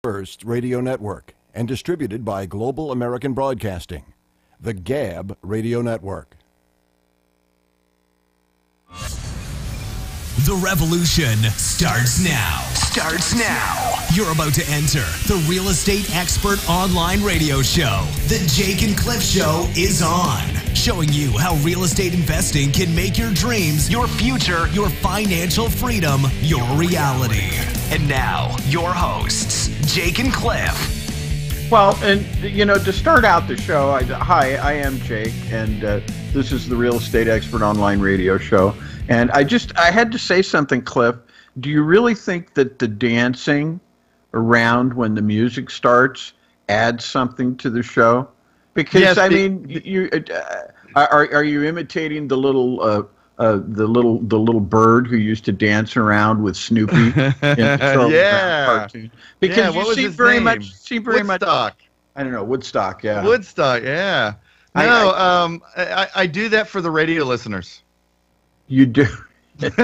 First Radio Network and distributed by Global American Broadcasting, the Gab Radio Network. The revolution starts now. You're about to enter the Real Estate Expert Online Radio Show. The Jake and Cliff Show is on. Showing you how real estate investing can make your dreams, your future, your financial freedom, your reality. And now, your hosts, Jake and Cliff. Well, and, you know, to start out the show, hi, I am Jake, and this is the Real Estate Expert Online Radio Show. And I had to say something, Cliff. Do you really think that the dancing around when the music starts adds something to the show? Because yes, I mean, you are you imitating the little bird who used to dance around with Snoopy in the yeah cartoon? Because you seem very much Woodstock. I don't know, Woodstock. Yeah, Woodstock. Yeah. No, I do that for the radio listeners. You do. Okay.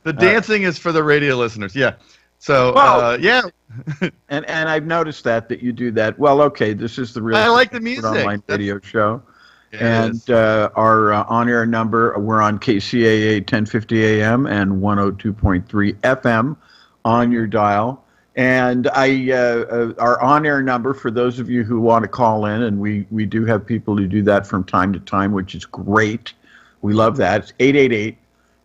The dancing is for the radio listeners. Yeah. So, well, yeah. and I've noticed that you do that. Well, okay, this is the Real I like the music. Online radio show. Yeah, and our on-air number, we're on KCAA 1050 AM and 102.3 FM on your dial. And our on-air number, for those of you who want to call in, and we do have people who do that from time to time, which is great. We love that. It's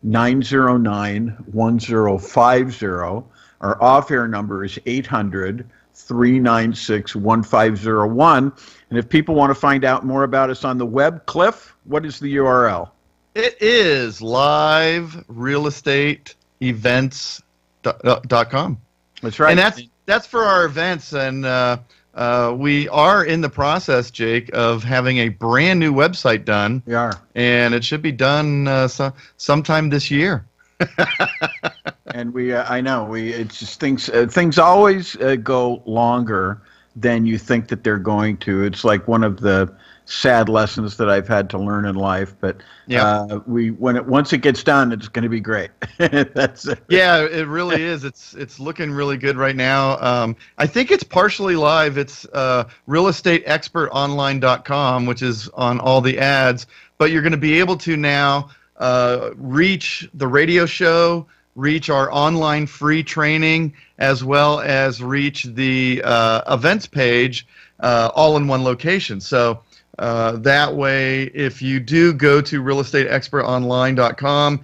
888-909-1050. Our off-air number is 800-396-1501. And if people want to find out more about us on the web, Cliff, what is the URL? It is liverealestateevents.com. That's right. And that's for our events, and we are in the process, Jake, of having a brand new website done. We are. And it should be done sometime this year. And I know, it's just things always go longer than you think that they're going to. It's like one of the sad lessons that I've had to learn in life, but once it gets done, it's going to be great. That's it. Yeah, it really is. It's looking really good right now. I think it's partially live. It's realestateexpertonline.com, which is on all the ads, but you're going to be able to now reach the radio show, reach our online free training, as well as reach the events page all in one location. So that way, if you do go to realestateexpertonline.com,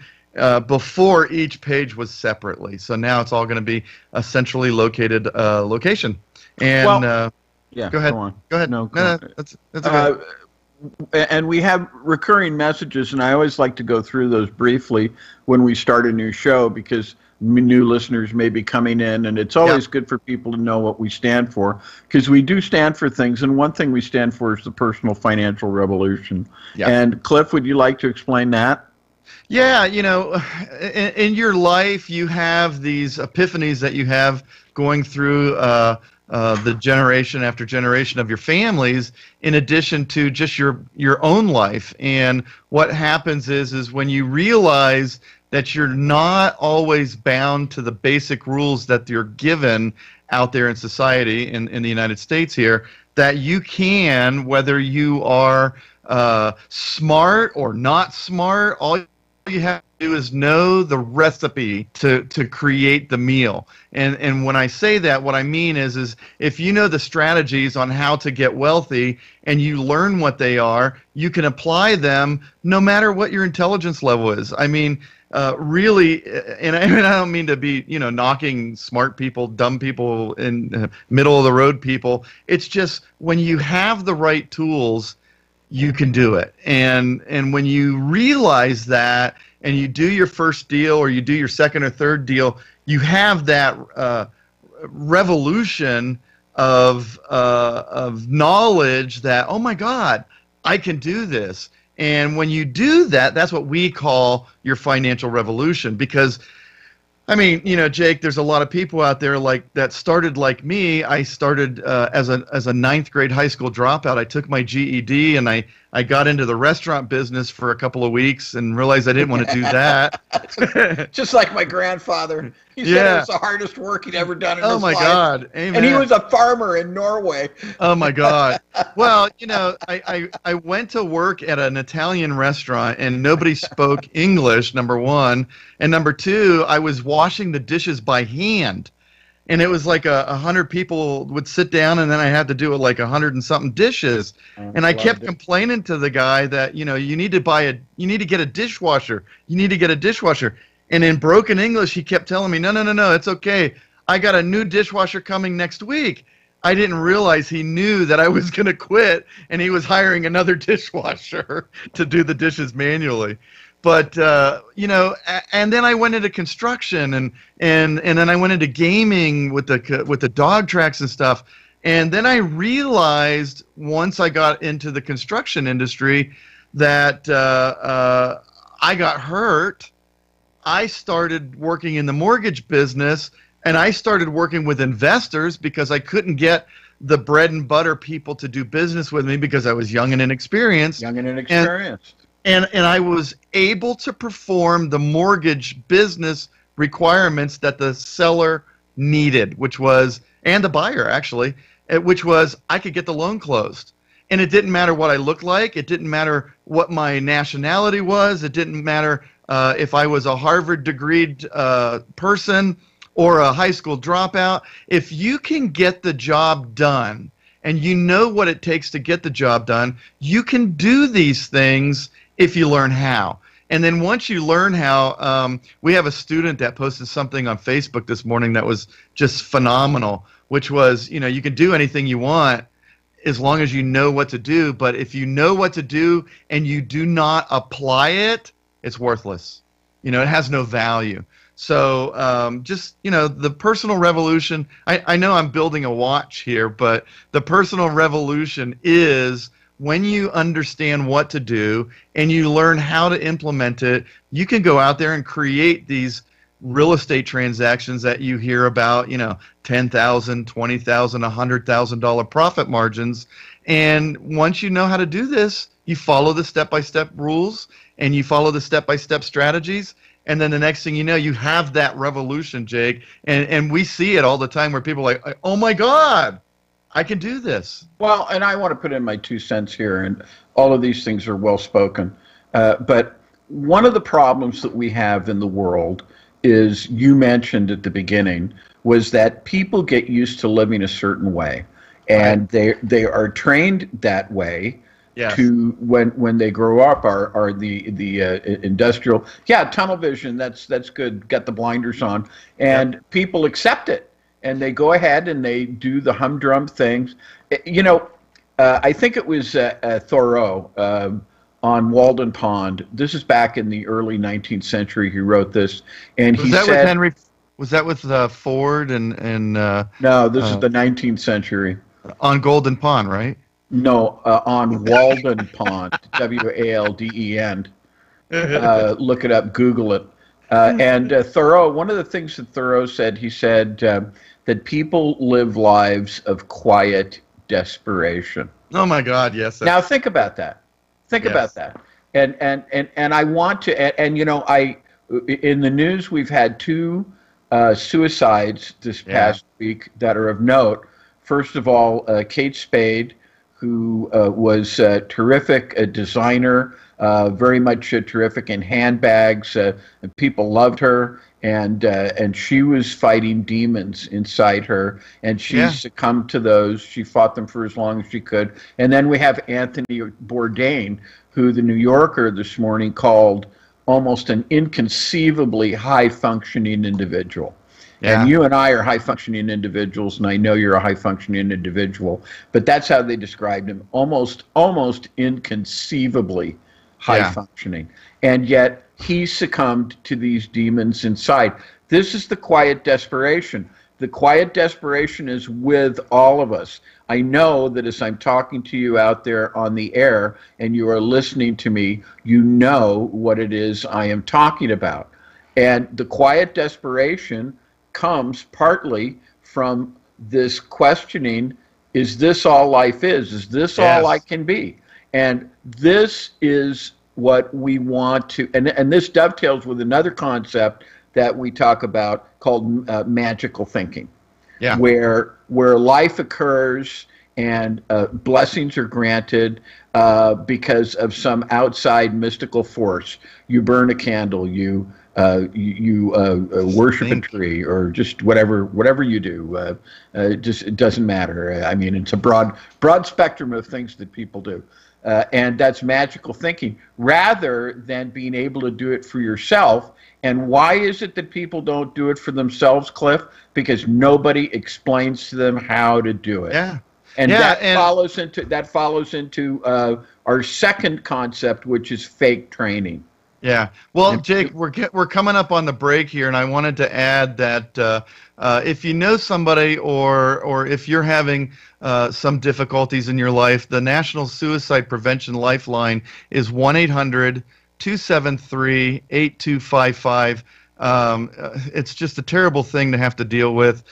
before each page was separately. So now it's all going to be a centrally located location. And go ahead. Go ahead. No, that's okay. And we have recurring messages, and I always like to go through those briefly when we start a new show, because new listeners may be coming in, and it's always good for people to know what we stand for, because we do stand for things, and one thing we stand for is the personal financial revolution. Yeah. And Cliff, would you like to explain that? Yeah, you know, in your life, you have these epiphanies that you have going through the generation after generation of your families, in addition to just your own life. And what happens is when you realize that you're not always bound to the basic rules that you're given out there in society, in the United States here, that you can, whether you are smart or not smart, all you have to do is know the recipe to create the meal. And when I say that, what I mean is if you know the strategies on how to get wealthy and you learn what they are, you can apply them no matter what your intelligence level is. I mean, really, and I don't mean to be, knocking smart people, dumb people, and middle of the road people. It's just when you have the right tools, you can do it. And when you realize that, and you do your first deal or you do your second or third deal, you have that revolution of knowledge that, oh my God, I can do this. And when you do that, that's what we call your financial revolution. Because, I mean, Jake, there's a lot of people out there that started like me. I started as a ninth grade high school dropout. I took my GED and I I got into the restaurant business for a couple of weeks and realized I didn't want to do that. Just like my grandfather. He said it was the hardest work he'd ever done in his life. Oh, my God. Amen. And he was a farmer in Norway. Oh, my God. Well, I went to work at an Italian restaurant, and nobody spoke English, number one. And number two, I was washing the dishes by hand. And it was like 100 people would sit down, and then I had to do it like 100 and something dishes. And I kept complaining to the guy that, you need to get a dishwasher. You need to get a dishwasher. And in broken English, he kept telling me, no, it's okay. I got a new dishwasher coming next week. I didn't realize he knew that I was going to quit, and he was hiring another dishwasher to do the dishes manually. But and then I went into construction, and then I went into gaming with the dog tracks and stuff. And then I realized once I got into the construction industry that I got hurt. I started working in the mortgage business, and I started working with investors because I couldn't get the bread and butter people to do business with me because I was young and inexperienced. And I was able to perform the mortgage business requirements that the seller needed, and the buyer actually, which was I could get the loan closed. And it didn't matter what I looked like. It didn't matter what my nationality was. It didn't matter if I was a Harvard degreed person or a high school dropout. If you can get the job done and you know what it takes to get the job done, you can do these things if you learn how. And then once you learn how, we have a student that posted something on Facebook this morning that was just phenomenal, which was, you can do anything you want as long as you know what to do. But if you know what to do and you do not apply it, it's worthless. It has no value. So the personal revolution, I know I'm building a watch here, but the personal revolution is when you understand what to do and you learn how to implement it, you can go out there and create these real estate transactions that you hear about, $10,000, $20,000, $100,000 profit margins. And once you know how to do this, you follow the step-by-step rules and you follow the step-by-step strategies. And then the next thing you know, you have that revolution, Jake. And we see it all the time where people are like, oh my God, I can do this. Well, and I want to put in my 2 cents here, and all of these things are well spoken. But one of the problems that we have in the world is, you mentioned at the beginning, was that people get used to living a certain way, and they are trained that way. Yes. To when they grow up are the industrial tunnel vision, that's good, got the blinders on, and people accept it. And they go ahead and they do the humdrum things. I think it was Thoreau on Walden Pond. This is back in the early 19th century. He wrote this, and he said, with Henry? Was that with Ford and? No, this is the 19th century. On Golden Pond, right? No, on Walden Pond, Walden. Look it up, Google it. And Thoreau, one of the things that Thoreau said, he said that people live lives of quiet desperation. Oh my God, yes. Now think about that. Think about that. And I want to, and in the news we've had 2 suicides this past week that are of note. First of all, Kate Spade, who was a terrific designer, very much terrific in handbags. People loved her, and she was fighting demons inside her, and she succumbed to those. She fought them for as long as she could. And then we have Anthony Bourdain, who the New Yorker this morning called almost an inconceivably high-functioning individual. Yeah. And you and I are high-functioning individuals, and I know you're a high-functioning individual, but that's how they described him, almost inconceivably high-functioning. And yet he succumbed to these demons inside. This is the quiet desperation. The quiet desperation is with all of us. I know that as I'm talking to you out there on the air and you are listening to me, you know what it is I am talking about. And the quiet desperation comes partly from this questioning, is this all life is? Is this all I can be? And this is what we want to, and this dovetails with another concept that we talk about called magical thinking, where life occurs and blessings are granted because of some outside mystical force. You burn a candle, you worship a tree, or just whatever you do. It doesn't matter. I mean, it's a broad spectrum of things that people do. And that's magical thinking, rather than being able to do it for yourself. And why is it that people don't do it for themselves, Cliff? Because nobody explains to them how to do it. Yeah. And follows into our second concept, which is fake training. Yeah. Well, Jake, we're coming up on the break here, and I wanted to add that if you know somebody or if you're having some difficulties in your life, the National Suicide Prevention Lifeline is 1-800-273-8255. It's just a terrible thing to have to deal with.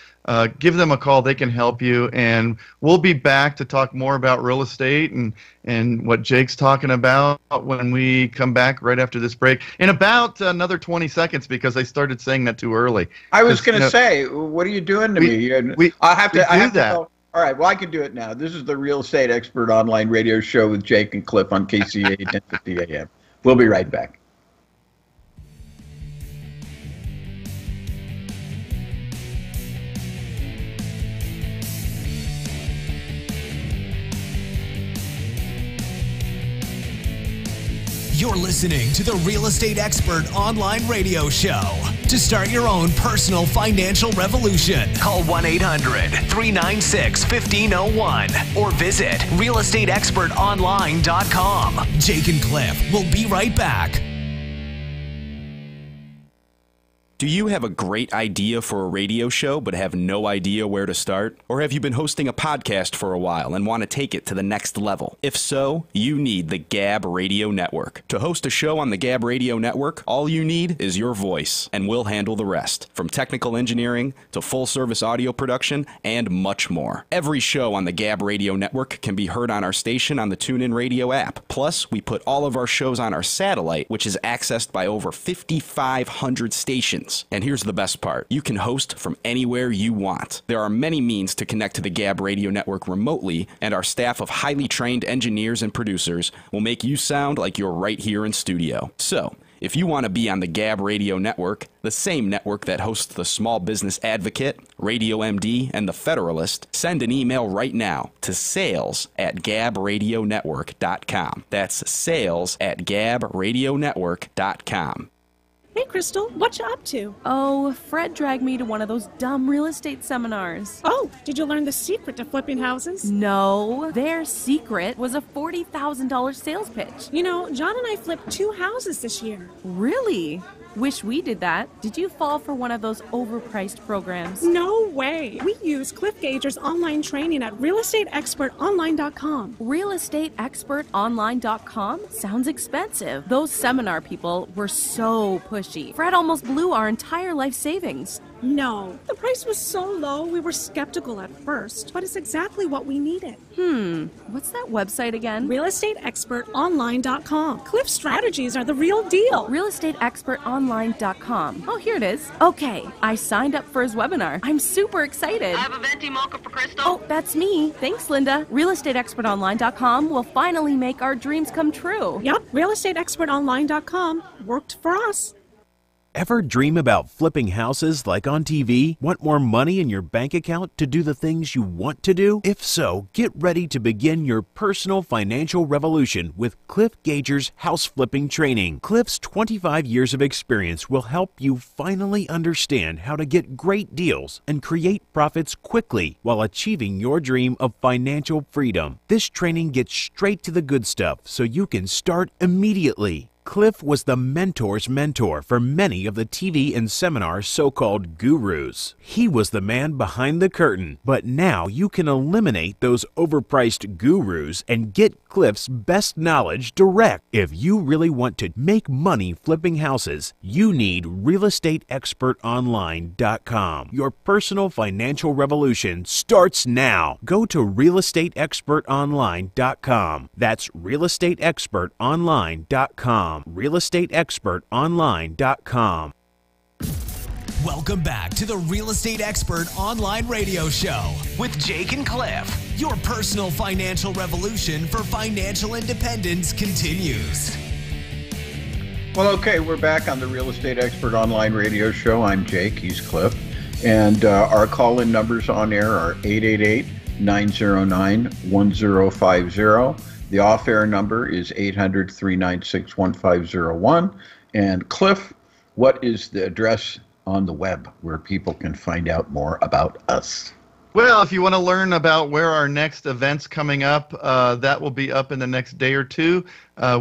Give them a call. They can help you. And we'll be back to talk more about real estate and what Jake's talking about when we come back right after this break in about another 20 seconds, because I started saying that too early. I was going to say, what are you doing to me? I have to go. All right, well, I can do it now. This is the Real Estate Expert Online Radio Show with Jake and Cliff on KCAA 1050 AM. We'll be right back. You're listening to the Real Estate Expert Online Radio Show. To start your own personal financial revolution, call 1-800-396-1501 or visit realestateexpertonline.com. Jake and Cliff will be right back. Do you have a great idea for a radio show but have no idea where to start? Or have you been hosting a podcast for a while and want to take it to the next level? If so, you need the Gab Radio Network. To host a show on the Gab Radio Network, all you need is your voice, and we'll handle the rest. From technical engineering to full-service audio production and much more. Every show on the Gab Radio Network can be heard on our station on the TuneIn Radio app. Plus, we put all of our shows on our satellite, which is accessed by over 5,500 stations. And here's the best part. You can host from anywhere you want. There are many means to connect to the Gab Radio Network remotely, and our staff of highly trained engineers and producers will make you sound like you're right here in studio. So, if you want to be on the Gab Radio Network, the same network that hosts the Small Business Advocate, Radio MD, and the Federalist, send an email right now to sales@gabradionetwork.com. That's sales@gabradionetwork.com. Hey, Crystal, what you up to? Oh, Fred dragged me to one of those dumb real estate seminars. Oh, did you learn the secret to flipping houses? No, their secret was a $40,000 sales pitch. You know, John and I flipped 2 houses this year. Really? Wish we did that. Did you fall for one of those overpriced programs? No way. We use Cliff Gager's online training at realestateexpertonline.com. Realestateexpertonline.com? Sounds expensive. Those seminar people were so pushy. Fred almost blew our entire life savings. No, the price was so low we were skeptical at first, but it's exactly what we needed. What's that website again? realestateexpertonline.com. Cliff strategies are the real deal. realestateexpertonline.com. Oh, here it is. Okay, I signed up for his webinar. I'm super excited. I have a venti mocha for Crystal. Oh, that's me. Thanks, Linda. realestateexpertonline.com will finally make our dreams come true. Yep, realestateexpertonline.com worked for us. Ever dream about flipping houses like on TV? Want more money in your bank account to do the things you want to do? If so, get ready to begin your personal financial revolution with Cliff Gager's house flipping training. Cliff's 25 years of experience will help you finally understand how to get great deals and create profits quickly while achieving your dream of financial freedom. This training gets straight to the good stuff so you can start immediately. Cliff was the mentor's mentor for many of the TV and seminar so-called gurus. He was the man behind the curtain, but now you can eliminate those overpriced gurus and get Cliff's best knowledge direct. If you really want to make money flipping houses, you need realestateexpertonline.com. Your personal financial revolution starts now. Go to realestateexpertonline.com. That's realestateexpertonline.com. realestateexpertonline.com. Welcome back to the Real Estate Expert Online Radio Show with Jake and Cliff. Your personal financial revolution for financial independence continues. Well, okay, we're back on the Real Estate Expert Online Radio Show. I'm Jake, he's Cliff. And our call-in numbers on air are 888-909-1050. The off-air number is 800-396-1501. And Cliff, what is the address on the web where people can find out more about us? Well, if you want to learn about where our next event's coming up, that will be up in the next day or two.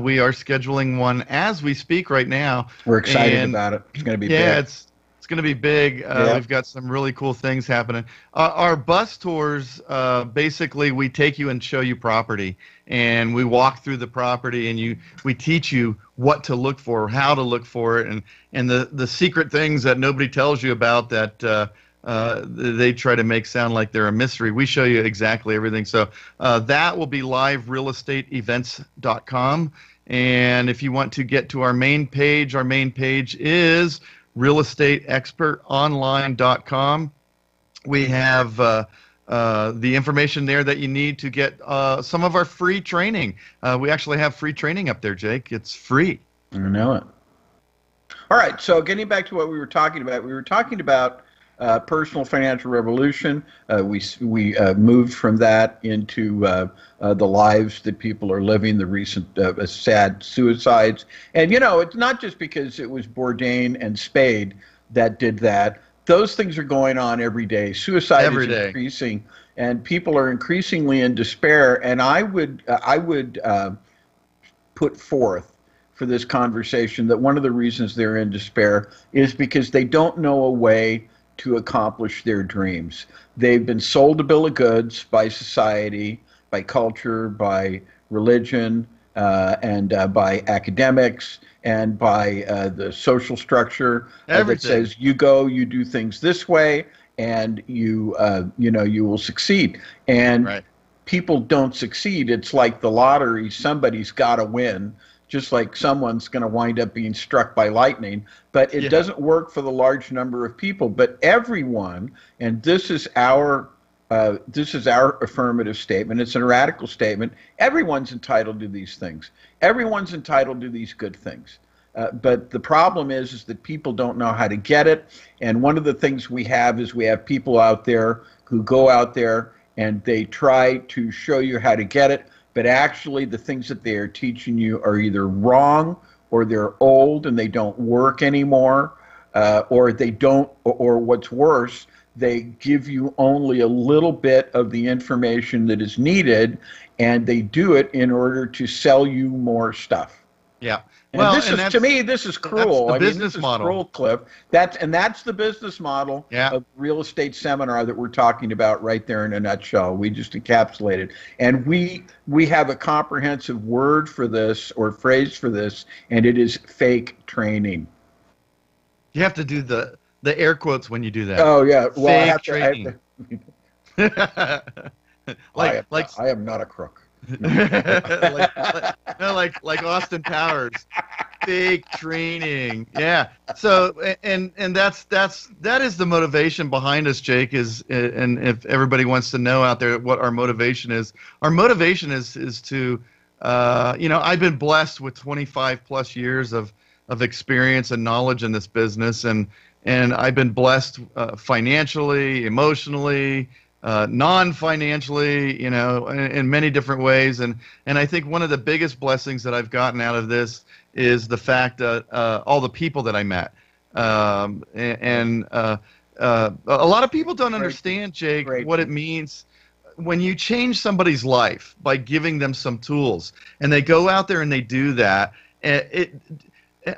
We are scheduling one as we speak right now. We're excited about it. It's going to be big. Yeah, it's going to be big. We've got some really cool things happening. Our bus tours, basically, we take you and show you property, and we walk through the property, and we teach you what to look for, how to look for it, and the secret things that nobody tells you about that they try to make sound like they're a mystery. We show you exactly everything. So that will be live, realestateevents.com. And if you want to get to our main page is realestateexpertonline.com. We have the information there that you need to get some of our free training. We actually have free training up there, Jake. It's free. I know it. All right, so getting back to what we were talking about, personal financial revolution. We moved from that into the lives that people are living, the recent sad suicides. And, it's not just because it was Bourdain and Spade that did that. Those things are going on every day. Suicide is increasing, and people are increasingly in despair. And I would put forth for this conversation that one of the reasons they're in despair is because they don't know a way to accomplish their dreams. They've been sold a bill of goods by society, by culture, by religion, and by academics, and by the social structure that says you do things this way, and you will succeed. And people don't succeed. It's like the lottery. Somebody's got to win. Just like someone's going to wind up being struck by lightning, but it doesn't work for the large number of people. But everyone, and this is our affirmative statement. It's a radical statement. Everyone's entitled to these things. Everyone's entitled to these good things. But the problem is that people don't know how to get it. And one of the things we have is we have people out there who go out there and they try to show you how to get it. But actually, the things that they are teaching you are either wrong, or they're old and they don't work anymore, or they don't, or what's worse, they give you only a little bit of the information that is needed, and they do it in order to sell you more stuff. Yeah. And to me, this is cruel. That's the business model. Cruel, Cliff. That's the business model of real estate seminar that we're talking about right there in a nutshell. We just encapsulated. And we have a comprehensive word for this, or phrase for this, and it is fake training. You have to do the air quotes when you do that. Oh, yeah. Well, fake training. I am not a crook. like Austin Powers, fake training. Yeah. So and that is the motivation behind us, Jake. And if everybody wants to know out there what our motivation is to I've been blessed with 25 plus years of experience and knowledge in this business, and I've been blessed financially, emotionally, non-financially, in many different ways. And I think one of the biggest blessings that I've gotten out of this is the fact that all the people that I met. A lot of people don't understand, Jake, what it means when you change somebody's life by giving them some tools. And they go out there and they do that.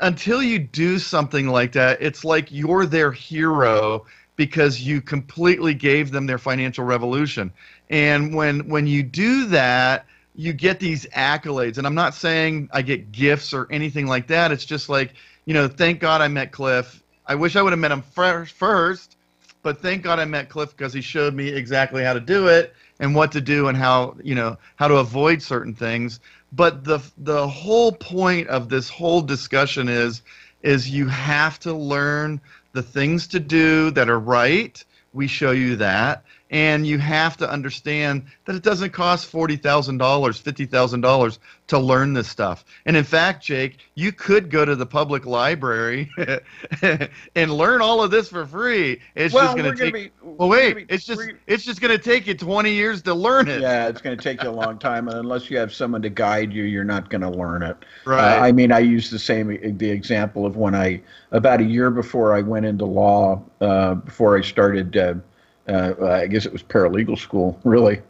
until you do something like that, it's like you're their hero because you completely gave them their financial revolution. And when you do that, you get these accolades. And I'm not saying I get gifts or anything like that. It's just like, thank God I met Cliff. I wish I would have met him first, but thank God I met Cliff because he showed me exactly how to do it and what to do and how to avoid certain things. But the whole point of this whole discussion is you have to learn the things to do that are right. We show you that. And you have to understand that it doesn't cost $40,000, $50,000 to learn this stuff. And in fact, Jake, you could go to the public library and learn all of this for free. It's just going to take. It's just going to take you 20 years to learn it. Yeah, it's going to take you a long time, and unless you have someone to guide you, you're not going to learn it. Right. I use the example of when about a year before I went into law, before I started. I guess it was paralegal school, really.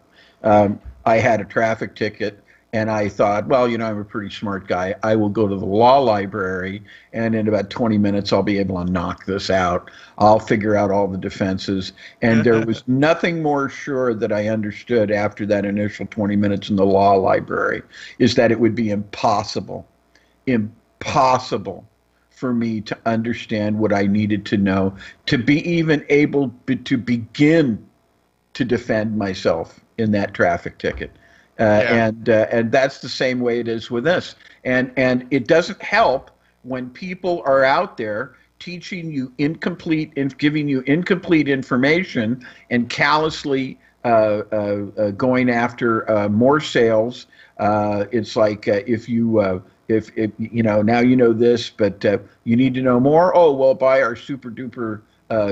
I had a traffic ticket, and I thought, well, I'm a pretty smart guy. I will go to the law library, and in about 20 minutes, I'll be able to knock this out. I'll figure out all the defenses. And there was nothing more sure that I understood after that initial 20 minutes in the law library is that it would be impossible for me to understand what I needed to know to be even able to begin to defend myself in that traffic ticket. And that's the same way it is with this. And it doesn't help when people are out there teaching you incomplete and giving you incomplete information and callously going after more sales. It's like if now you know this, but you need to know more. Oh, well, buy our super duper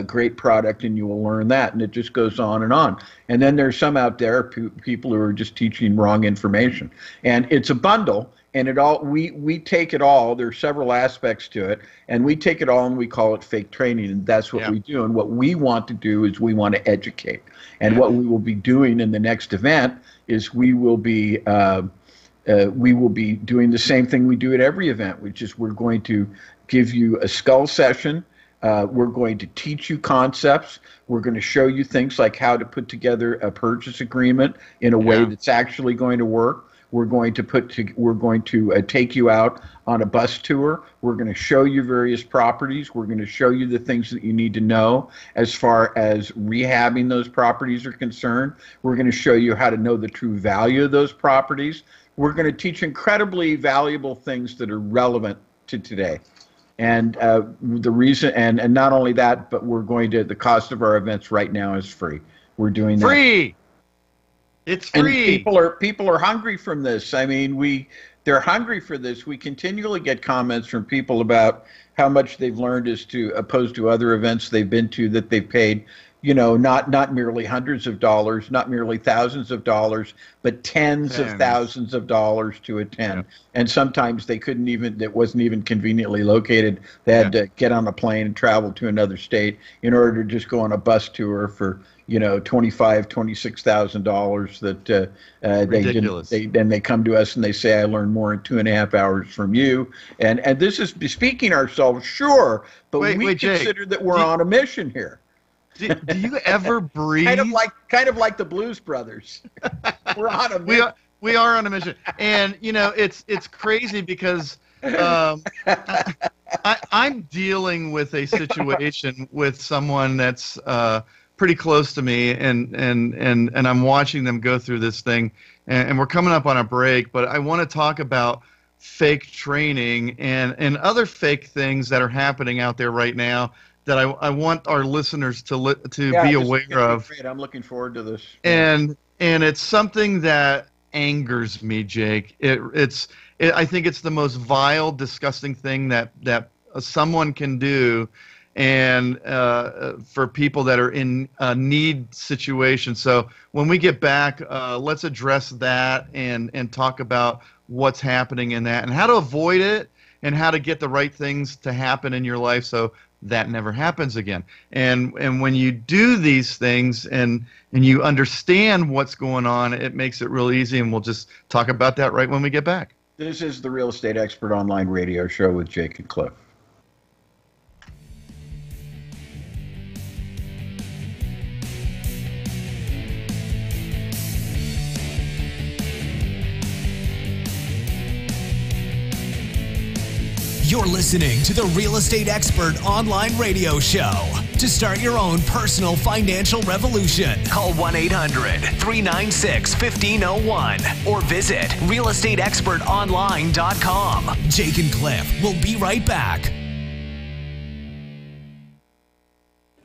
great product and you will learn that. And it just goes on and on. And then there's some out there, people who are just teaching wrong information. And it's a bundle, and we take it all. There's several aspects to it, and we take it all and we call it fake training, and that's what we do. And what we want to do is we want to educate. And what we will be doing in the next event is we will be doing the same thing we do at every event, which is we're going to give you a skull session. We're going to teach you concepts. We're going to show you things like how to put together a purchase agreement in a way that's actually going to work. We're going to take you out on a bus tour. We're going to show you various properties. We're going to show you the things that you need to know as far as rehabbing those properties are concerned. We're going to show you how to know the true value of those properties. We're going to teach incredibly valuable things that are relevant to today. And the reason, and not only that, but the cost of our events right now is free. We're doing that. Free! It's free. And people are hungry from this. I mean, they're hungry for this. We continually get comments from people about how much they've learned opposed to other events they've been to that they've paid, not merely hundreds of dollars, not merely thousands of dollars, but tens of thousands of dollars to attend. Yeah. And sometimes it wasn't even conveniently located. They had to get on a plane and travel to another state in order to just go on a bus tour for, $25,000, $26,000 that ridiculous. Then they come to us and they say, I learned more in 2.5 hours from you. And this is bespeaking ourselves, sure, but we consider Jake, that we're on a mission here. Do you ever breathe? kind of like the Blues Brothers. We're on a mission. We are on a mission, and it's crazy because I'm dealing with a situation with someone that's pretty close to me, and I'm watching them go through this thing, and we're coming up on a break, but I want to talk about fake training and other fake things that are happening out there right now that I want our listeners to be aware of. Great. I'm looking forward to this. And it's something that angers me, Jake. I think it's the most vile, disgusting thing that someone can do, and for people that are in a need situation. So when we get back, let's address that and talk about what's happening in that and how to avoid it and how to get the right things to happen in your life so that never happens again. And when you do these things and you understand what's going on, it makes it real easy, and we'll just talk about that right when we get back. This is the Real Estate Expert Online Radio Show with Jake and Cliff. You're listening to the Real Estate Expert Online Radio Show. To start your own personal financial revolution, call 1-800-396-1501 or visit realestateexpertonline.com. Jake and Cliff will be right back.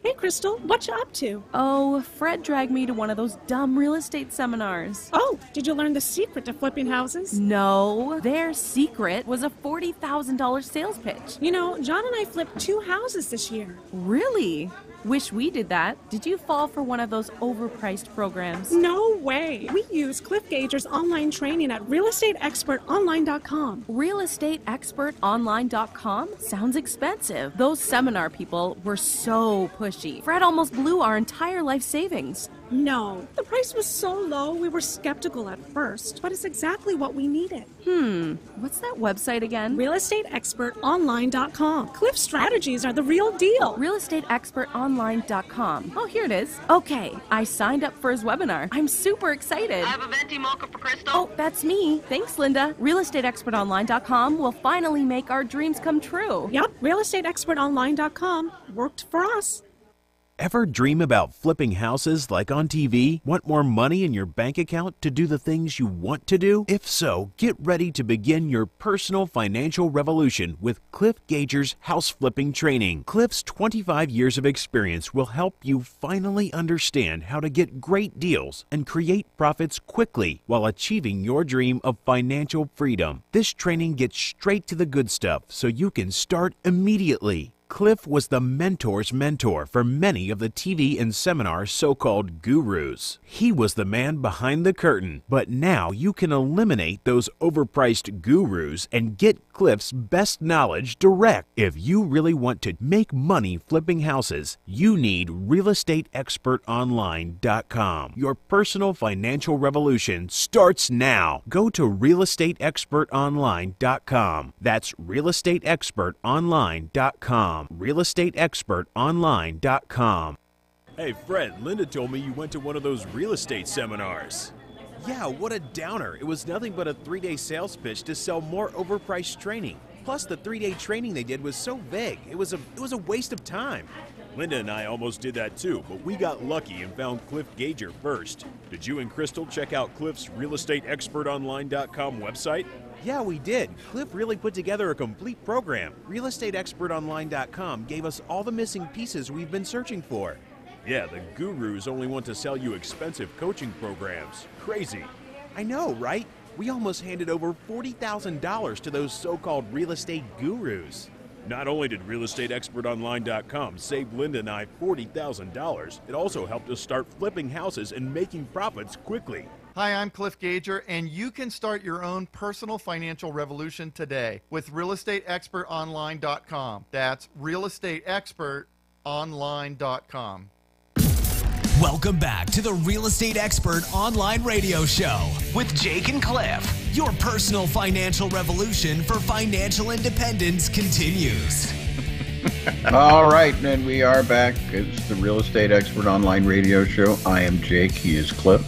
Hey, Crystal, what you up to? Oh, Fred dragged me to one of those dumb real estate seminars. Oh, did you learn the secret to flipping houses? No, their secret was a $40,000 sales pitch. You know, John and I flipped 2 houses this year. Really? Wish we did that. Did you fall for one of those overpriced programs? No way. We use Cliff Gager's online training at realestateexpertonline.com. Realestateexpertonline.com? Sounds expensive. Those seminar people were so pushy. Fred almost blew our entire life savings. No, the price was so low we were skeptical at first, but it's exactly what we needed. What's that website again? realestateexpertonline.com. Cliff's strategies are the real deal. realestateexpertonline.com. Oh, here it is. Okay, I signed up for his webinar. I'm super excited. I have a venti mocha for Crystal. Oh, that's me. Thanks, Linda. realestateexpertonline.com will finally make our dreams come true. Yep, realestateexpertonline.com worked for us. Ever dream about flipping houses like on TV? Want more money in your bank account to do the things you want to do? If so, get ready to begin your personal financial revolution with Cliff Gager's house flipping training. Cliff's 25 years of experience will help you finally understand how to get great deals and create profits quickly while achieving your dream of financial freedom. This training gets straight to the good stuff so you can start immediately. Cliff was the mentor's mentor for many of the TV and seminar so-called gurus. He was the man behind the curtain, but now you can eliminate those overpriced gurus and get Cliff's best knowledge direct. If you really want to make money flipping houses, you need realestateexpertonline.com. Your personal financial revolution starts now. Go to realestateexpertonline.com. That's realestateexpertonline.com. realestateexpertonline.com. Hey Fred, Linda told me you went to one of those real estate seminars. Yeah, what a downer. It was nothing but a 3-day sales pitch to sell more overpriced training. Plus, the 3-day training they did was so vague. It was a waste of time. Linda and I almost did that too, but we got lucky and found Cliff Gager first. Did you and Crystal check out Cliff's realestateexpertonline.com website? Yeah, we did. Cliff really put together a complete program. realestateexpertonline.com gave us all the missing pieces we've been searching for. Yeah, the gurus only want to sell you expensive coaching programs. Crazy. I know, right? We almost handed over $40,000 to those so-called real estate gurus. Not only did realestateexpertonline.com save Linda and I $40,000, it also helped us start flipping houses and making profits quickly. Hi, I'm Cliff Gager, and you can start your own personal financial revolution today with realestateexpertonline.com. That's realestateexpertonline.com. Welcome back to the Real Estate Expert Online Radio Show with Jake and Cliff. Your personal financial revolution for financial independence continues. All right, and we are back. It's the Real Estate Expert Online Radio Show. I am Jake. He is Cliff.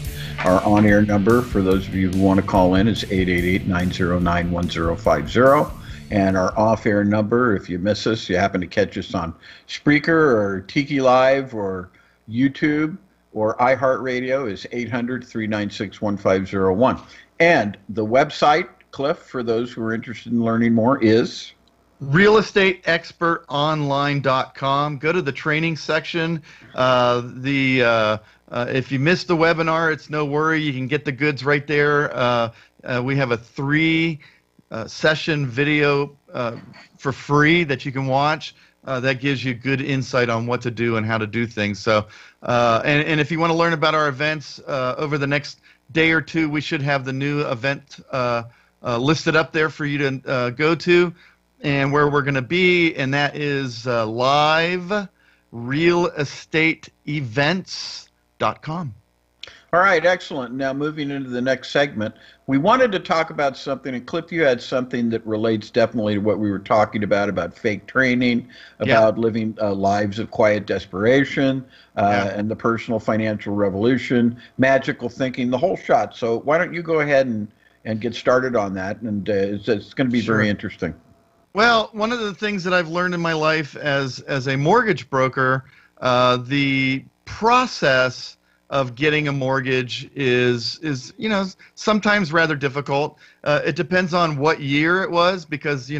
Our on-air number, for those of you who want to call in, is 888-909-1050. And our off-air number, if you miss us, you happen to catch us on Spreaker or Tiki Live or YouTube or iHeartRadio, is 800-396-1501. And the website, Cliff, for those who are interested in learning more, is realestateexpertonline.com. Go to the training section. If you missed the webinar, it's no worry. You can get the goods right there. We have a 3-session video for free that you can watch. That gives you good insight on what to do and how to do things. So, and if you want to learn about our events over the next day or two, we should have the new event listed up there for you to go to, and where we're going to be, and that is live realestateevents.com. All right, excellent. Now moving into the next segment, we wanted to talk about something, and Cliff, you had something that relates definitely to what we were talking about fake training, about living lives of quiet desperation, and the personal financial revolution, magical thinking, the whole shot. So why don't you go ahead and get started on that, and it's going to be very interesting. Well, one of the things that I've learned in my life as a mortgage broker, the process of getting a mortgage is sometimes rather difficult. It depends on what year it was, because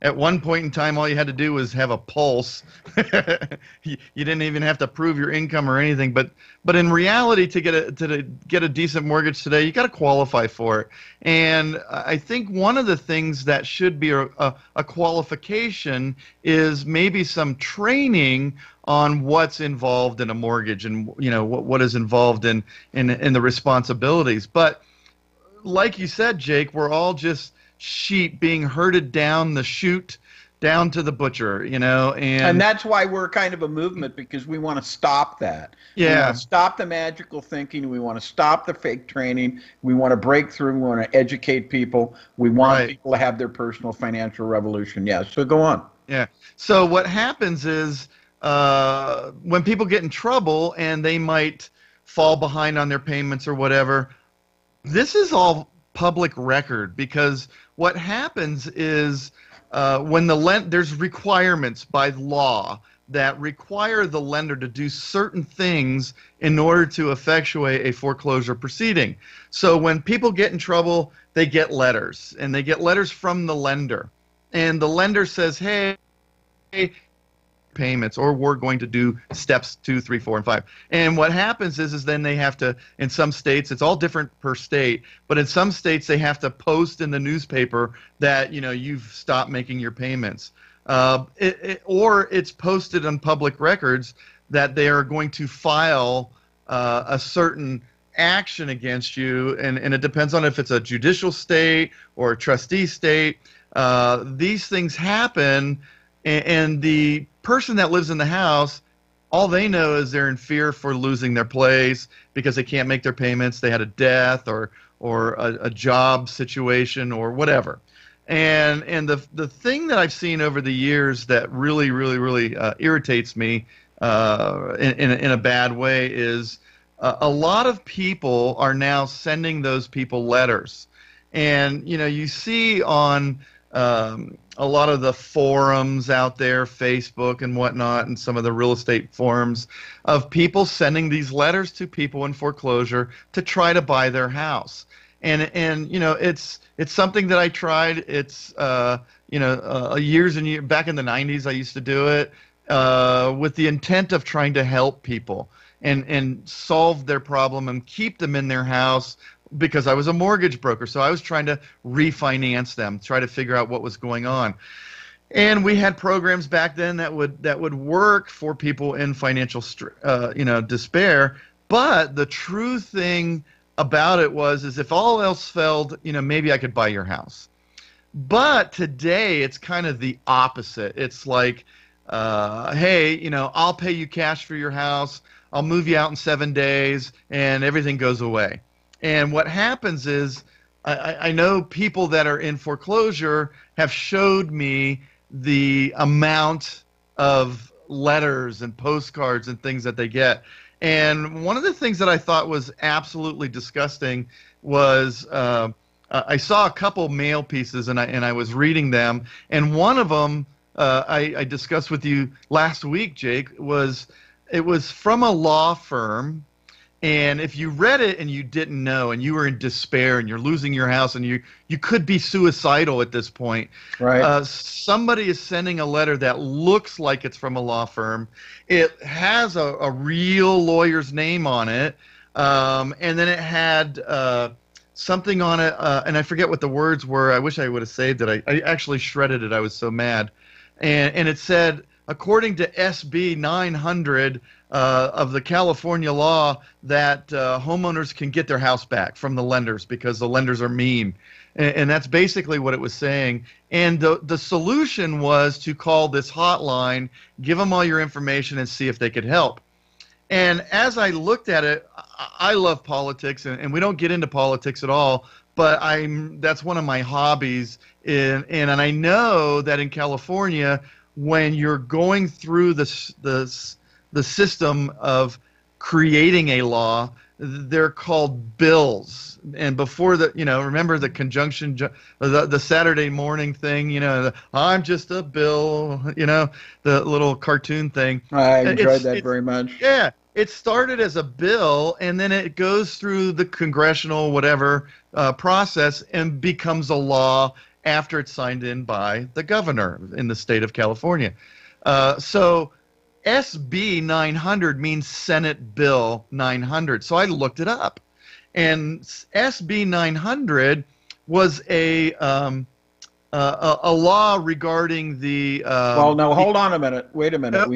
at one point in time all you had to do was have a pulse. You didn't even have to prove your income or anything. But in reality, to get a decent mortgage today, you got to qualify for it. And I think one of the things that should be a qualification is maybe some training on what's involved in a mortgage, and what is involved in the responsibilities. But like you said, Jake, we're all just sheep being herded down the chute, down to the butcher, and that's why we're kind of a movement, because we want to stop that. We want to stop the magical thinking. We want to stop the fake training. We want to break through. We want to educate people. We want people to have their personal financial revolution. Yeah, so go on. Yeah. So what happens is, when people get in trouble and they might fall behind on their payments or whatever, this is all public record, because what happens is when there's requirements by law that require the lender to do certain things in order to effectuate a foreclosure proceeding. So when people get in trouble, they get letters, and they get letters from the lender, and the lender says, hey, payments, or we're going to do steps 2, 3, 4, and 5. And what happens is then they have to, in some states, it's all different per state, but in some states they have to post in the newspaper that you've stopped making your payments, or it's posted on public records that they are going to file a certain action against you, and it depends on if it's a judicial state or a trustee state. These things happen, and the person that lives in the house, all they know is they're in fear for losing their place because they can't make their payments. They had a death or a job situation or whatever. And the thing that I've seen over the years that really irritates me in a bad way is a lot of people are now sending those people letters. And you see on a lot of the forums out there, Facebook and whatnot, and some of the real estate forums, of people sending these letters to people in foreclosure to try to buy their house. And it's something that I tried. It's years and years back in the 90s I used to do it with the intent of trying to help people and solve their problem and keep them in their house, because I was a mortgage broker. So I was trying to refinance them, try to figure out what was going on. And we had programs back then that would work for people in financial despair. But the true thing about it is if all else failed, maybe I could buy your house. But today it's kind of the opposite. It's like, hey, I'll pay you cash for your house. I'll move you out in 7 days, and everything goes away. And what happens is, I know people that are in foreclosure have showed me the amount of letters and postcards and things that they get. And one of the things that I thought was absolutely disgusting was I saw a couple mail pieces, and I was reading them, and one of them I discussed with you last week, Jake, it was from a law firm. And if you read it and you didn't know, and you were in despair and you're losing your house and you could be suicidal at this point, right? Somebody is sending a letter that looks like it's from a law firm. It has a real lawyer's name on it, and then it had something on it, and I forget what the words were. I wish I would have saved it. I actually shredded it. I was so mad. And it said, according to SB 900 of the California law, that homeowners can get their house back from the lenders because the lenders are mean. And that's basically what it was saying. And the solution was to call this hotline, give them all your information, and see if they could help. And as I looked at it, I love politics, and we don't get into politics at all, but that's one of my hobbies. And I know that in California, when you're going through the system of creating a law, they're called bills. And before remember the conjunction, the Saturday morning thing, I'm just a bill, the little cartoon thing. I enjoyed that very much. Yeah. It started as a bill, and then it goes through the congressional process and becomes a law after it's signed in by the governor in the state of California. So SB 900 means Senate Bill 900. So I looked it up, and SB 900 was a law regarding the. Well, no, hold on a minute. Wait a minute.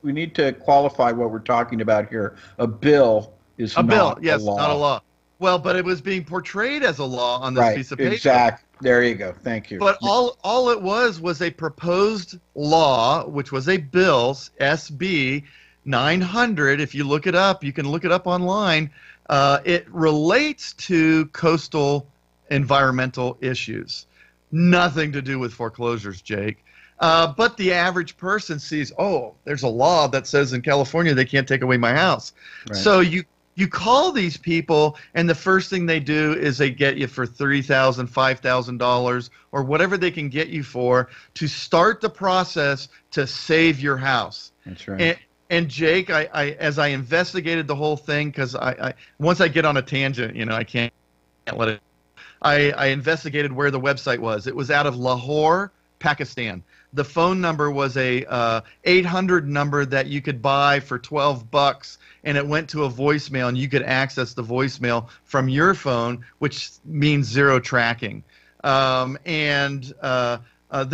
We need to qualify what we're talking about here. A bill is a not bill. Yes, a law. not a law. Well, but it was being portrayed as a law on this piece of paper. Exactly. There you go. Thank you. But all it was a proposed law, which was a bill, SB 900. If you look it up, you can look it up online. It relates to coastal environmental issues. Nothing to do with foreclosures, Jake. But the average person sees, oh, there's a law that says in California they can't take away my house. Right. So you call these people, and the first thing they do is they get you for $3,000, $5,000, or whatever they can get you for to start the process to save your house. That's right. And Jake, as I investigated the whole thing, because once I get on a tangent, I can't let it. I investigated where the website was. It was out of Lahore, Pakistan. The phone number was a 800 number that you could buy for $12, and it went to a voicemail, and you could access the voicemail from your phone, which means zero tracking. Then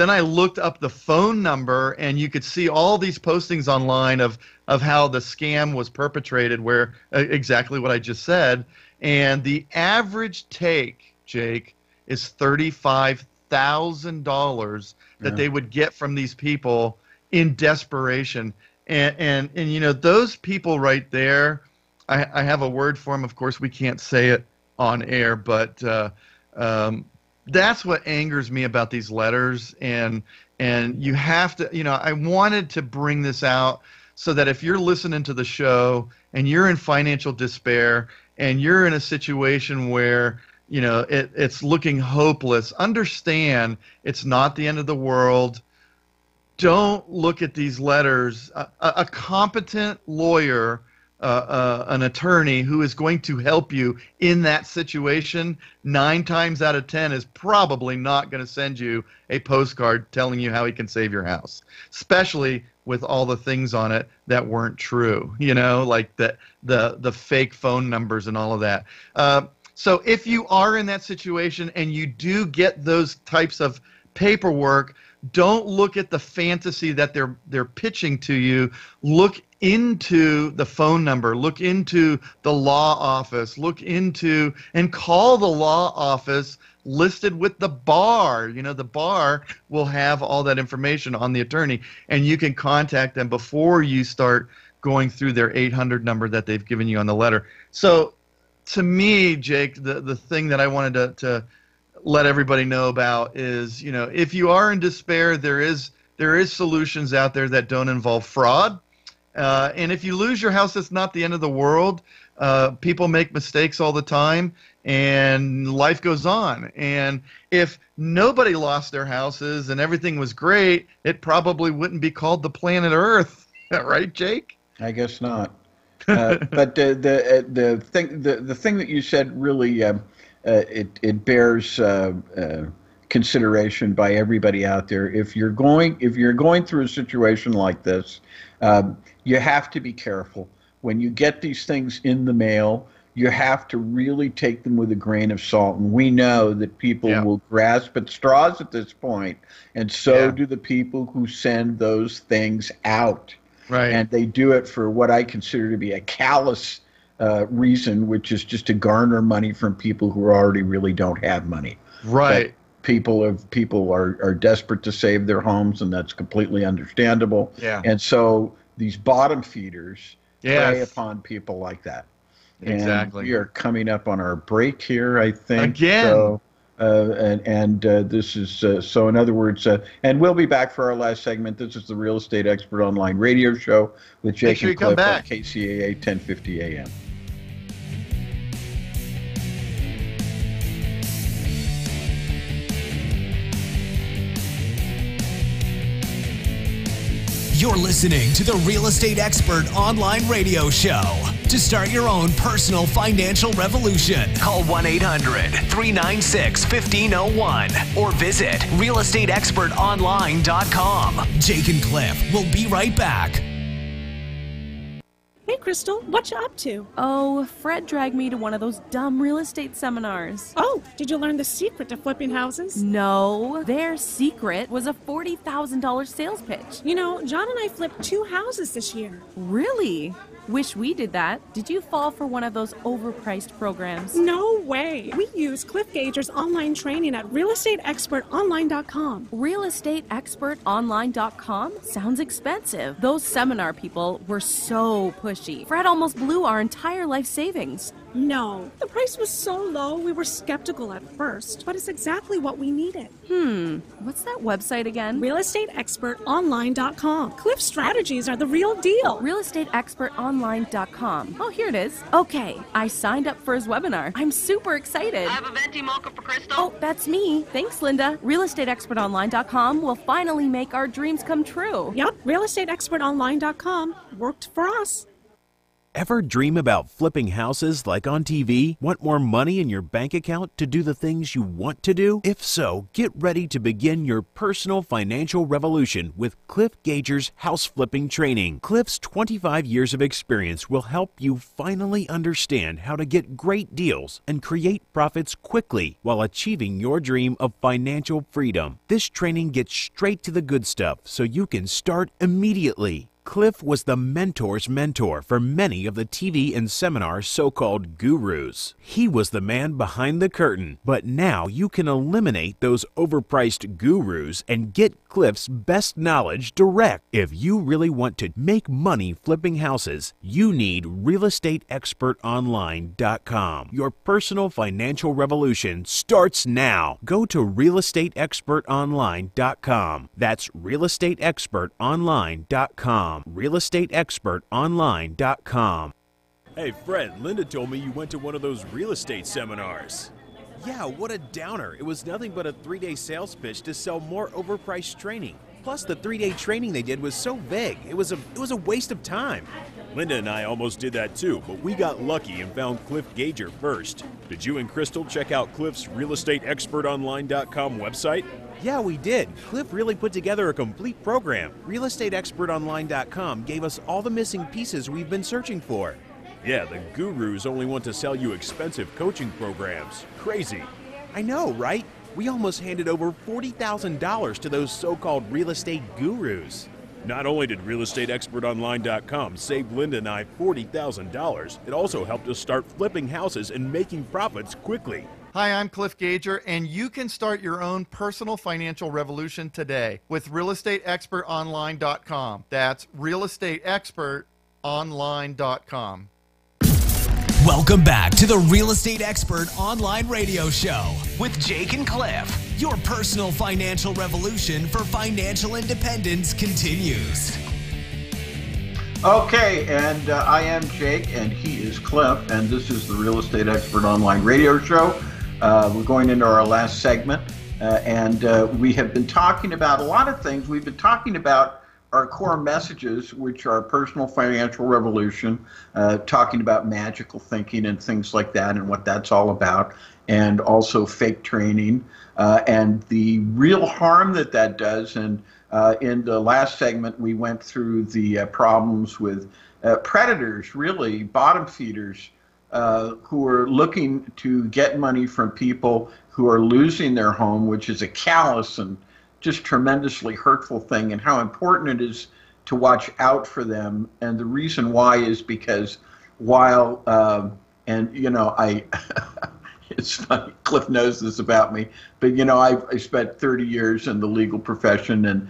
I looked up the phone number, and you could see all these postings online of how the scam was perpetrated, where exactly what I just said. And the average take, Jake, is $35,000 that they would get from these people in desperation. And those people right there, I have a word for them. Of course, we can't say it on air, but that's what angers me about these letters. And you have to, I wanted to bring this out so that if you're listening to the show and you're in financial despair and you're in a situation where it's looking hopeless, understand it's not the end of the world. Don't look at these letters. A competent lawyer, an attorney who is going to help you in that situation, 9 times out of 10 is probably not going to send you a postcard telling you how he can save your house, especially with all the things on it that weren't true, like the fake phone numbers and all of that. So if you are in that situation and you do get those types of paperwork, don't look at the fantasy that they're pitching to you. Look into the phone number. Look into the law office. Look into and call the law office listed with the bar. The bar will have all that information on the attorney, and you can contact them before you start going through their 800 number that they've given you on the letter. So to me, Jake, the thing that I wanted to let everybody know about is, if you are in despair, there is solutions out there that don't involve fraud. And if you lose your house, it's not the end of the world. People make mistakes all the time, and life goes on. And if nobody lost their houses and everything was great, it probably wouldn't be called the planet Earth, right, Jake? I guess not. But the thing that you said really it bears consideration by everybody out there. If you're going through a situation like this, you have to be careful when you get these things in the mail. You have to really take them with a grain of salt. And we know that people will grasp at straws at this point, and so do the people who send those things out. Right. And they do it for what I consider to be a callous reason, which is just to garner money from people who already really don't have money. Right. People are desperate to save their homes, and that's completely understandable. Yeah. And so these bottom feeders prey upon people like that. Exactly. And we are coming up on our break here, I think. Again. So, this is, so in other words, and we'll be back for our last segment. This is the Real Estate Expert Online Radio Show with Jake and Cliff on KCAA 1050 AM. You're listening to the Real Estate Expert Online Radio Show. To start your own personal financial revolution, call 1-800-396-1501 or visit realestateexpertonline.com. Jake and Cliff will be right back. Hey, Crystal, what you up to? Oh, Fred dragged me to one of those dumb real estate seminars. Oh, did you learn the secret to flipping houses? No, their secret was a $40,000 sales pitch. You know, John and I flipped 2 houses this year. Really? Wish we did that. Did you fall for one of those overpriced programs? No way. We use Cliff Gager's online training at realestateexpertonline.com. Realestateexpertonline.com? Sounds expensive. Those seminar people were so pushy. Fred almost blew our entire life savings. No, the price was so low we were skeptical at first, but it's exactly what we needed. What's that website again? realestateexpertonline.com. Cliff strategies are the real deal. realestateexpertonline.com. Oh, here it is. Okay, I signed up for his webinar. I'm super excited. I have a venti mocha for Crystal. Oh, that's me. Thanks, Linda. realestateexpertonline.com will finally make our dreams come true. Yep, realestateexpertonline.com worked for us. Ever dream about flipping houses like on TV? Want more money in your bank account to do the things you want to do? If so, get ready to begin your personal financial revolution with Cliff Gager's house flipping training. Cliff's 25 years of experience will help you finally understand how to get great deals and create profits quickly while achieving your dream of financial freedom. This training gets straight to the good stuff so you can start immediately. Cliff was the mentor's mentor for many of the TV and seminar so-called gurus. He was the man behind the curtain, but now you can eliminate those overpriced gurus and get Cliff's best knowledge direct. If you really want to make money flipping houses, you need realestateexpertonline.com. Your personal financial revolution starts now. Go to realestateexpertonline.com. That's realestateexpertonline.com. realestateexpertonline.com. Hey, Fred, Linda told me you went to one of those real estate seminars. Yeah, what a downer. It was nothing but a 3-day sales pitch to sell more overpriced training. Plus, the 3-day training they did was so vague. It was a waste of time. Linda and I almost did that too, but we got lucky and found Cliff Gager first. Did you and Crystal check out Cliff's realestateexpertonline.com website? Yeah, we did. Cliff really put together a complete program. realestateexpertonline.com gave us all the missing pieces we've been searching for. Yeah, the gurus only want to sell you expensive coaching programs. Crazy. I know, right? We almost handed over $40,000 to those so-called real estate gurus. Not only did realestateexpertonline.com save Linda and I $40,000, it also helped us start flipping houses and making profits quickly. Hi, I'm Cliff Gager, and you can start your own personal financial revolution today with realestateexpertonline.com. That's realestateexpertonline.com. Welcome back to the Real Estate Expert Online Radio Show with Jake and Cliff. Your personal financial revolution for financial independence continues. Okay, and I am Jake, and he is Cliff, and this is the Real Estate Expert Online Radio Show. We're going into our last segment, and we have been talking about a lot of things. We've been talking about our core messages, which are personal financial revolution, talking about magical thinking and things like that and what that's all about, and also fake training and the real harm that that does. And in the last segment, we went through the problems with predators, really bottom feeders, who are looking to get money from people who are losing their home, which is a callous and just tremendously hurtful thing, and how important it is to watch out for them. And the reason why is because while, and you know, it's funny. Cliff knows this about me, but you know, I spent 30 years in the legal profession, and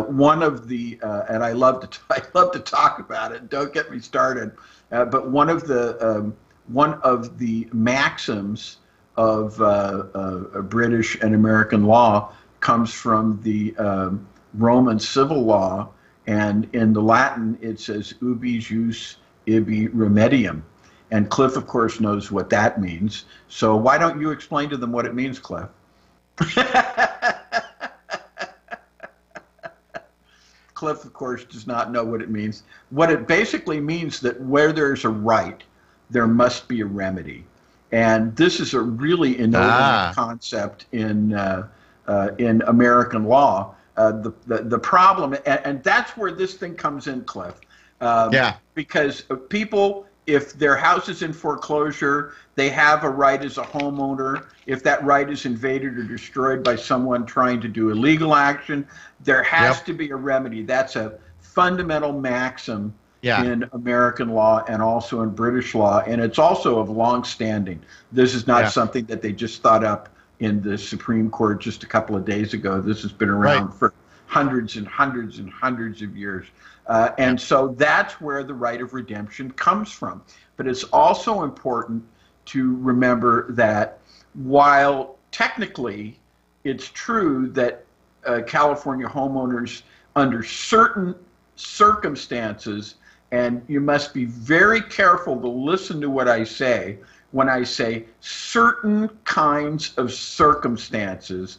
one of the and I love to talk about it. Don't get me started. But one of the maxims of British and American law comes from the Roman civil law, and in the Latin it says ubi jus ibi remedium. And Cliff, of course, knows what that means. So why don't you explain to them what it means, Cliff? Cliff, of course, does not know what it means. What it basically means that where there's a right, there must be a remedy. And this is a really innovative concept in American law. The problem, and that's where this thing comes in, Cliff. Because people, if their house is in foreclosure, they have a right as a homeowner. If that right is invaded or destroyed by someone trying to do illegal action, there has to be a remedy. That's a fundamental maxim in American law and also in British law, and it's also of long standing. This is not something that they just thought up in the Supreme Court just a couple of days ago. This has been around for hundreds and hundreds and hundreds of years. And so that's where the right of redemption comes from. But it's also important to remember that while technically it's true that California homeowners, under certain circumstances, and you must be very careful to listen to what I say when I say certain kinds of circumstances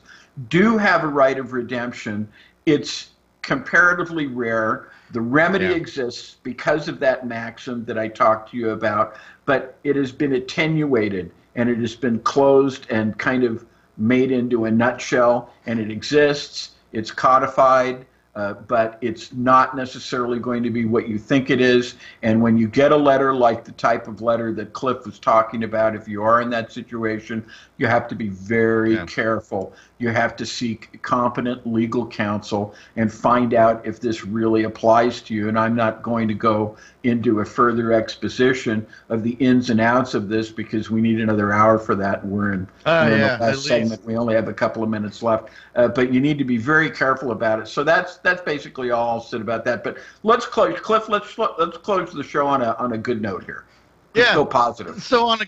do have a right of redemption, it's comparatively rare. The remedy exists because of that maxim that I talked to you about, but it has been attenuated and it has been closed and kind of made into a nutshell, and it exists, it's codified, but it's not necessarily going to be what you think it is. And when you get a letter like the type of letter that Cliff was talking about, if you are in that situation, you have to be very careful. You have to seek competent legal counsel and find out if this really applies to you. And I'm not going to go into a further exposition of the ins and outs of this because we need another hour for that. We're in the last segment. We only have a couple of minutes left. But you need to be very careful about it. So that's basically all I'll say about that. But let's close, Cliff. Let's close the show on a good note here. Let's go positive. So on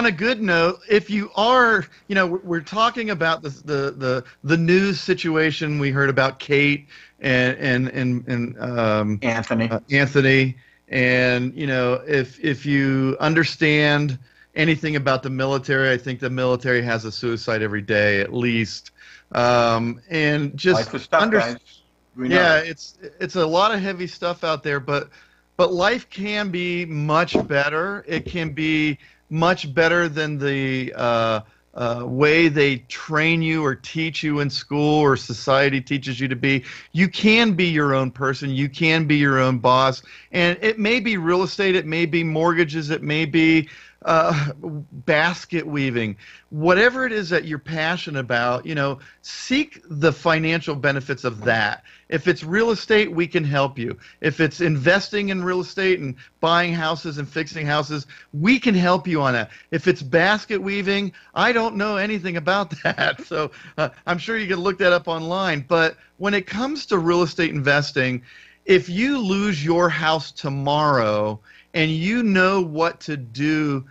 a good note, if you are, you know, we're talking about the news situation. We heard about Kate and Anthony, and you know, if you understand anything about the military, I think the military has a suicide every day at least. And just it's a lot of heavy stuff out there, but life can be much better. It can be much better than the way they train you or teach you in school or society teaches you to be. You can be your own person. You can be your own boss. And it may be real estate. It may be mortgages. It may be basket weaving. Whatever it is that you're passionate about, you know, seek the financial benefits of that. If it's real estate, we can help you. If it's investing in real estate and buying houses and fixing houses, we can help you on that. If it's basket weaving, I don't know anything about that. So I'm sure you can look that up online. But when it comes to real estate investing, if you lose your house tomorrow and you know what to do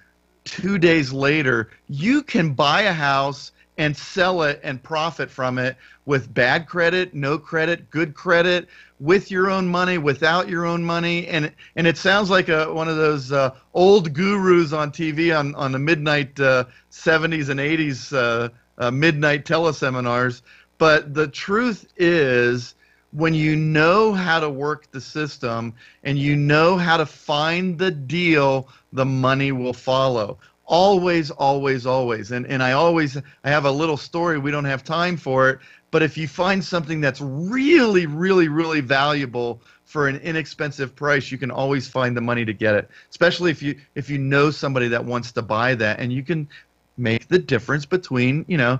2 days later, you can buy a house and sell it and profit from it with bad credit, no credit, good credit, with your own money, without your own money. And it sounds like one of those old gurus on TV on the midnight 70s and 80s midnight teleseminars. But the truth is, when you know how to work the system and you know how to find the deal, the money will follow. Always, always, always. And I have a little story. We don't have time for it. But if you find something that's really, really, really valuable for an inexpensive price, you can always find the money to get it. Especially if you know somebody that wants to buy that, and you can make the difference between, you know,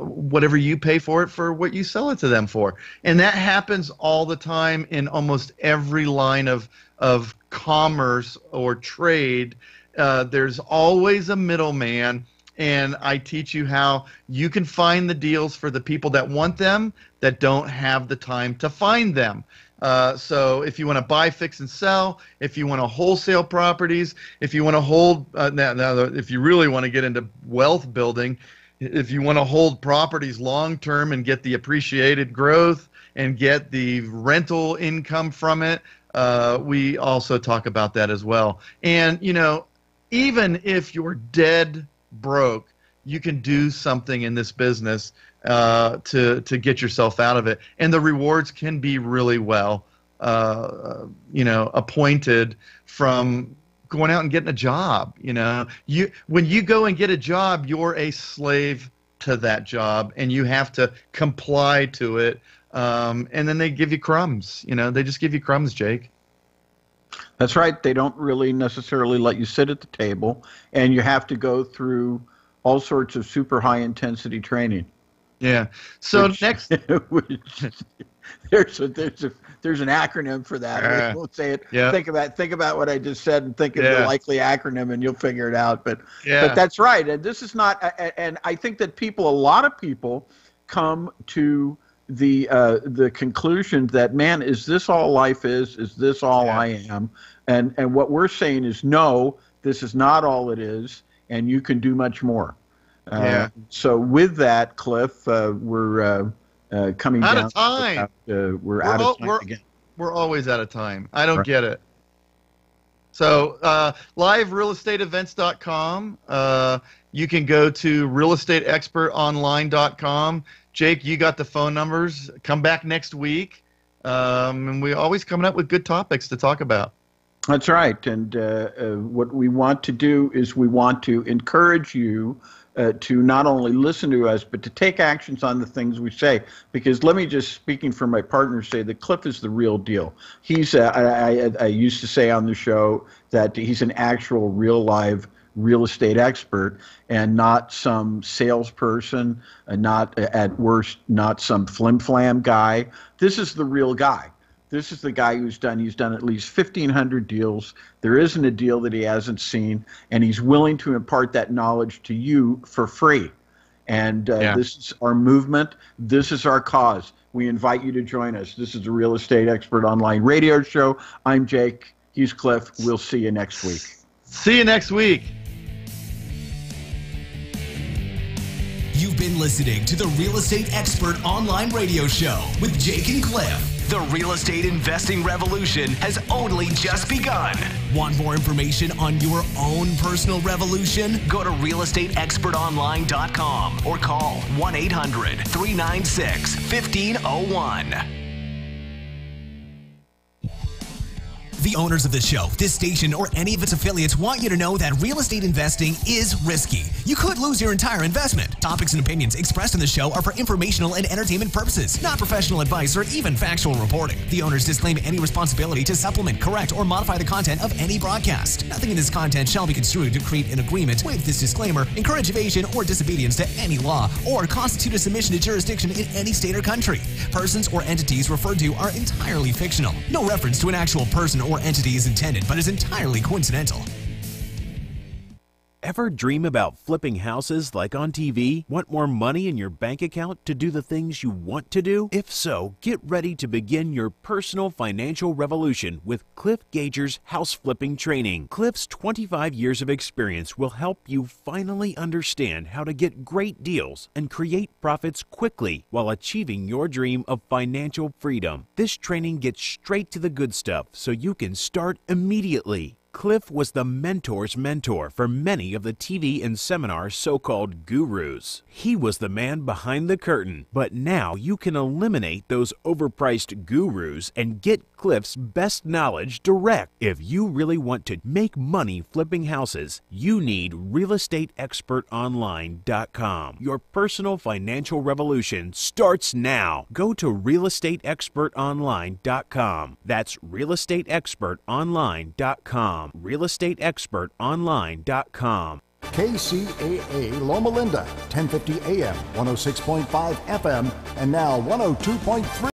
whatever you pay for it for what you sell it to them for. And that happens all the time in almost every line of commerce or trade. There's always a middleman, and I teach you how you can find the deals for the people that want them, that don't have the time to find them. So if you want to buy, fix, and sell, if you want to wholesale properties, if you want to hold, if you really want to get into wealth building, if you want to hold properties long term and get the appreciated growth and get the rental income from it, we also talk about that as well. And, you know, even if you're dead broke, you can do something in this business to get yourself out of it. And the rewards can be really well, you know, appointed from going out and getting a job. You know, when you go and get a job, you're a slave to that job, and you have to comply to it. And then they give you crumbs. You know, they just give you crumbs, Jake. That's right. They don't really necessarily let you sit at the table, and you have to go through all sorts of super high intensity training. Yeah. So next, there's an acronym for that. We won't say it. Yeah. Think about what I just said, and think of the likely acronym, and you'll figure it out. But that's right. And this is not. And I think that a lot of people come to the conclusion that, man, is this all life is? Is this all I am? And what we're saying is, no, this is not all it is, and you can do much more. So with that, Cliff, we're coming out down of time. We're out of time again. We're always out of time. I don't get it. So liverealestateevents.com. You can go to realestateexpertonline.com. Jake, you got the phone numbers. Come back next week. And we're always coming up with good topics to talk about. That's right. And what we want to do is we want to encourage you to not only listen to us, but to take actions on the things we say. Because let me just, speaking for my partner, say that Cliff is the real deal. He's, I used to say on the show that he's an actual real live real estate expert, and not some salesperson, not at worst, not some flim-flam guy. This is the real guy. This is the guy he's done at least 1,500 deals. There isn't a deal that he hasn't seen, and he's willing to impart that knowledge to you for free. And this is our movement. This is our cause. We invite you to join us. This is the Real Estate Expert Online Radio Show. I'm Jake. He's Cliff. We'll see you next week. See you next week. You've been listening to the Real Estate Expert Online Radio Show with Jake and Cliff. The real estate investing revolution has only just begun. Want more information on your own personal revolution? Go to realestateexpertonline.com or call 1-800-396-1501. The owners of the show, this station, or any of its affiliates want you to know that real estate investing is risky. You could lose your entire investment. Topics and opinions expressed in the show are for informational and entertainment purposes, not professional advice or even factual reporting. The owners disclaim any responsibility to supplement, correct, or modify the content of any broadcast. Nothing in this content shall be construed to create an agreement with this disclaimer, encourage evasion or disobedience to any law, or constitute a submission to jurisdiction in any state or country. Persons or entities referred to are entirely fictional. No reference to an actual person or entity is intended, but is entirely coincidental. Ever dream about flipping houses like on TV? Want more money in your bank account to do the things you want to do? If so, get ready to begin your personal financial revolution with Cliff Gager's house flipping training. Cliff's 25 years of experience will help you finally understand how to get great deals and create profits quickly while achieving your dream of financial freedom. This training gets straight to the good stuff so you can start immediately. Cliff was the mentor's mentor for many of the TV and seminar so-called gurus. He was the man behind the curtain, but now you can eliminate those overpriced gurus and get Cliff's best knowledge direct. If you really want to make money flipping houses, you need realestateexpertonline.com. Your personal financial revolution starts now. Go to realestateexpertonline.com. That's realestateexpertonline.com. realestateexpertonline.com. KCAA Loma Linda, 1050 AM, 106.5 FM, and now 102.3.